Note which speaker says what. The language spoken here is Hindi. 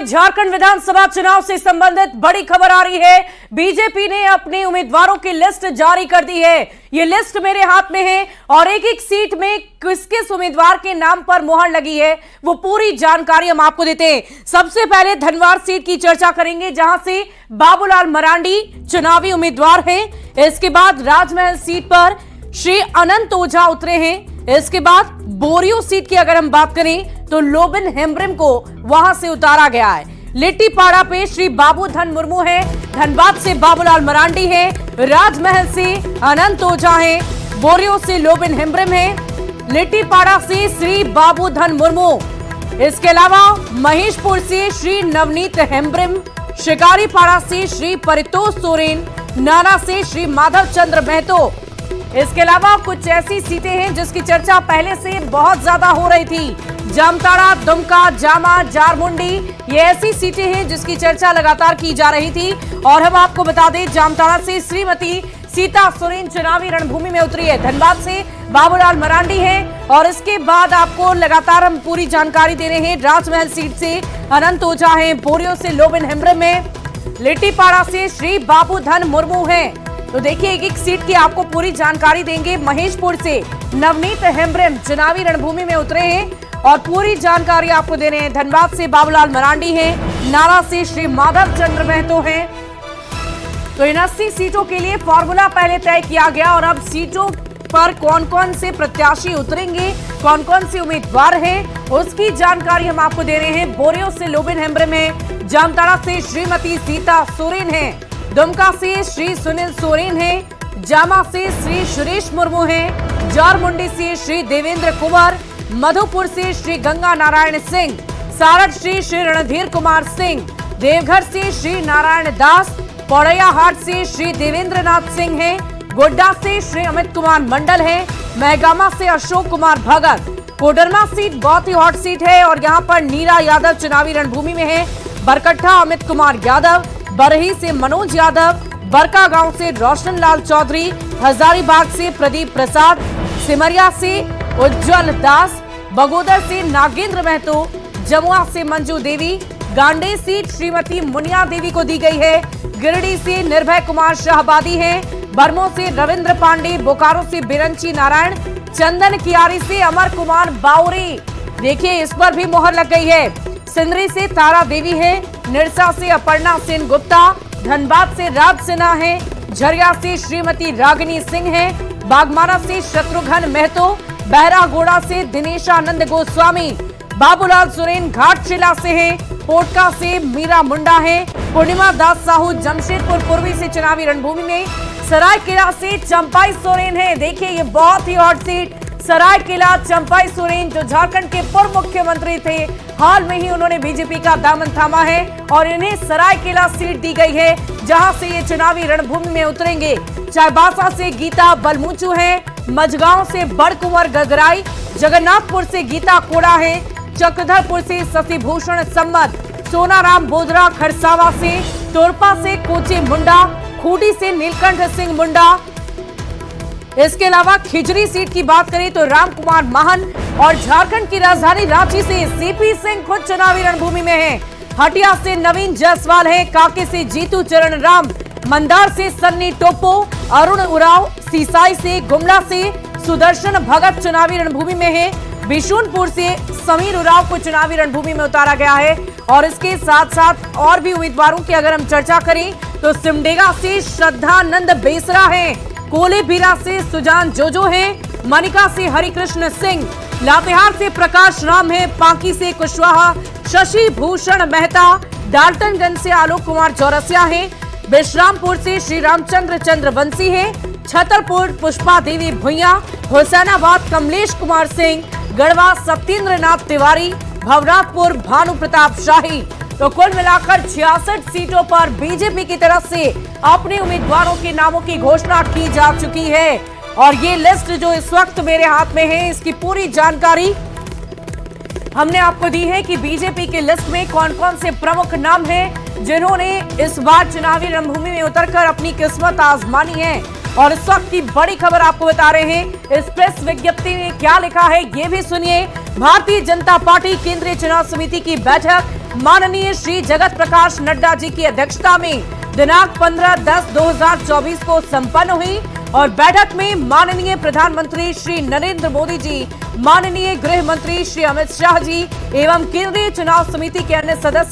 Speaker 1: झारखंड विधानसभा चुनाव से संबंधित बड़ी खबर आ रही है। बीजेपी ने अपने उम्मीदवारों की लिस्ट जारी कर दी है। ये लिस्ट मेरे हाथ में है और एक एक सीट में किस किस उम्मीदवार के नाम पर मुहर लगी है वो पूरी जानकारी हम आपको देते हैं। सबसे पहले धनवार सीट की चर्चा करेंगे, जहां से बाबूलाल मरांडी चुनावी उम्मीदवार हैं। इसके बाद राजमहल सीट पर श्री अनंत ओझा उतरे हैं। इसके बाद बोरियो सीट की अगर हम बात करें तो लोबिन हेम्ब्रिम को वहां से उतारा गया है। लिट्टीपाड़ा पे श्री बाबूधन मुर्मू है। धनबाद से बाबूलाल मरांडी है। राजमहल से अनंत ओझा है। बोरियो से लोबिन हेम्ब्रिम है। लिट्टीपाड़ा से श्री बाबूधन मुर्मू। इसके अलावा महेशपुर से श्री नवनीत हेम्ब्रिम, शिकारीपाड़ा से श्री परितोष सोरेन, नाना से श्री माधव चंद्र महतो। इसके अलावा कुछ ऐसी सीटें हैं जिसकी चर्चा पहले से बहुत ज्यादा हो रही थी। जामताड़ा, दुमका, जामा, जारमुंडी, ये ऐसी सीटें हैं जिसकी चर्चा लगातार की जा रही थी। और हम आपको बता दें, जामताड़ा से श्रीमती सीता सोरेन चुनावी रणभूमि में उतरी है। धनबाद से बाबूलाल मरांडी है। और इसके बाद आपको लगातार हम पूरी जानकारी दे रहे हैं। राजमहल सीट से अनंत ओझा है। बोरियो से लोबिन हेम्ब्रिम है। लिट्टीपाड़ा से श्री बाबूधन मुर्मू है। तो देखिए, एक एक सीट की आपको पूरी जानकारी देंगे। महेशपुर से नवनीत हेम्ब्रिम चुनावी रणभूमि में उतरे हैं और पूरी जानकारी आपको दे रहे हैं। धनबाद से बाबूलाल मरांडी हैं। नारा से श्री माधव चंद्र महतो हैं। तो इन 80 सीटों के लिए फॉर्मूला पहले तय किया गया और अब सीटों पर कौन कौन से प्रत्याशी उतरेंगे, कौन कौन से उम्मीदवार हैं, उसकी जानकारी हम आपको दे रहे हैं। बोरियो से लोबिन हेम्ब्रिम है। जामताड़ा से श्रीमती सीता सोरेन है। दुमका से श्री सुनील सोरेन है। जामा से श्री सुरेश मुर्मू है। जारमुंडी से श्री देवेंद्र कुंवर, मधुपुर से श्री गंगा नारायण सिंह, सारठ से श्री रणधीर कुमार सिंह, देवघर से श्री नारायण दास, पौड़ैयाहाट से श्री देवेंद्र नाथ सिंह है। गोड्डा से श्री अमित कुमार मंडल है। महगामा से अशोक कुमार भगत। कोडरमा सीट बहुत ही हॉट सीट है और यहाँ पर नीरा यादव चुनावी रणभूमि में है। बरकट्ठा अमित कुमार यादव, बरही से मनोज यादव, बरका गांव से रोशन लाल चौधरी, हजारीबाग से प्रदीप प्रसाद, सिमरिया से उज्जवल दास, बगोदर से नागेंद्र महतो, जमुआ से मंजू देवी, गांडे सीट श्रीमती मुनिया देवी को दी गई है। गिरिडीह से निर्भय कुमार शाहबादी है। बरमो से रविंद्र पांडे, बोकारो से बिरंची नारायण, चंदन कियारी से अमर कुमार बावरी, देखिए इस पर भी मोहर लग गई है। सिंदरी से तारा देवी है। निरसा से अपर्णा सेन गुप्ता, धनबाद से राज सिन्हा है। झरिया से श्रीमती रागिनी सिंह है। बागमारा से शत्रुघ्न महतो, बहरागोड़ा से दिनेशानंद गोस्वामी, बाबूलाल सोरेन घाटशिला से है। पोटका से मीरा मुंडा है। पूर्णिमा दास साहू जमशेदपुर पूर्वी से चुनावी रणभूमि में। सरायकेला से चंपाई सोरेन है। देखिए, ये बहुत ही हॉट सीट सरायकेला चंपाई सोरेन, जो झारखंड के पूर्व मुख्यमंत्री थे, हाल में ही उन्होंने बीजेपी का दामन थामा है और इन्हें सरायकेला सीट दी गई है, जहां से ये चुनावी रणभूमि में उतरेंगे। चाईबासा से गीता बलमुचू है। मझगांव से बड़कुंवर गगराई, जगन्नाथपुर से गीता कोड़ा है। चक्रधरपुर से शशिभूषण सम्मत, सोनाराम बोधरा खरसावा से, तोरपा से कोचे मुंडा, खूंटी से नीलकंठ सिंह मुंडा। इसके अलावा खिजरी सीट की बात करें तो राम कुमार महन और झारखंड की राजधानी रांची से सीपी सिंह खुद चुनावी रणभूमि में है। हटिया से नवीन जायसवाल है। कांके से जीतू चरण राम, मंदार से सन्नी टोपो, अरुण उराव, सीसाई से गुमला से सुदर्शन भगत चुनावी रणभूमि में है। बिशुनपुर से समीर उराव को चुनावी रणभूमि में उतारा गया है। और इसके साथ साथ और भी उम्मीदवारों की अगर हम चर्चा करें तो सिमडेगा से श्रद्धानंद बेसरा है। कोलेबिरा से सुजान जोजो है। मनिका से हरिकृष्ण सिंह, लातेहार से प्रकाश राम है। पांकी से कुशवाहा शशि भूषण मेहता, डाल्टनगंज से आलोक कुमार चौरसिया है। विश्रामपुर से श्री रामचंद्र चंद्रवंशी है। छतरपुर पुष्पा देवी भुइया, हुसैनाबाद कमलेश कुमार सिंह, गढ़वा सत्येंद्र नाथ तिवारी, भवनाथपुर भानु प्रताप शाही। तो कुल मिलाकर 66 सीटों पर बीजेपी की तरफ से अपने उम्मीदवारों के नामों की घोषणा की जा चुकी है। और ये लिस्ट जो इस वक्त मेरे हाथ में है, इसकी पूरी जानकारी हमने आपको दी है कि बीजेपी की लिस्ट में कौन कौन से प्रमुख नाम हैं जिन्होंने इस बार चुनावी रणभूमि में उतरकर अपनी किस्मत आजमानी है। और इस वक्त की बड़ी खबर आपको बता रहे हैं। इस प्रेस विज्ञप्ति में क्या लिखा है ये भी सुनिए। भारतीय जनता पार्टी केंद्रीय चुनाव समिति की बैठक माननीय श्री जगत प्रकाश नड्डा जी की अध्यक्षता में दिनांक 15/10/2024 को संपन्न हुई और बैठक में माननीय प्रधानमंत्री श्री नरेंद्र मोदी जी, माननीय गृह मंत्री श्री अमित शाह जी एवं केंद्रीय चुनाव समिति के अन्य सदस्य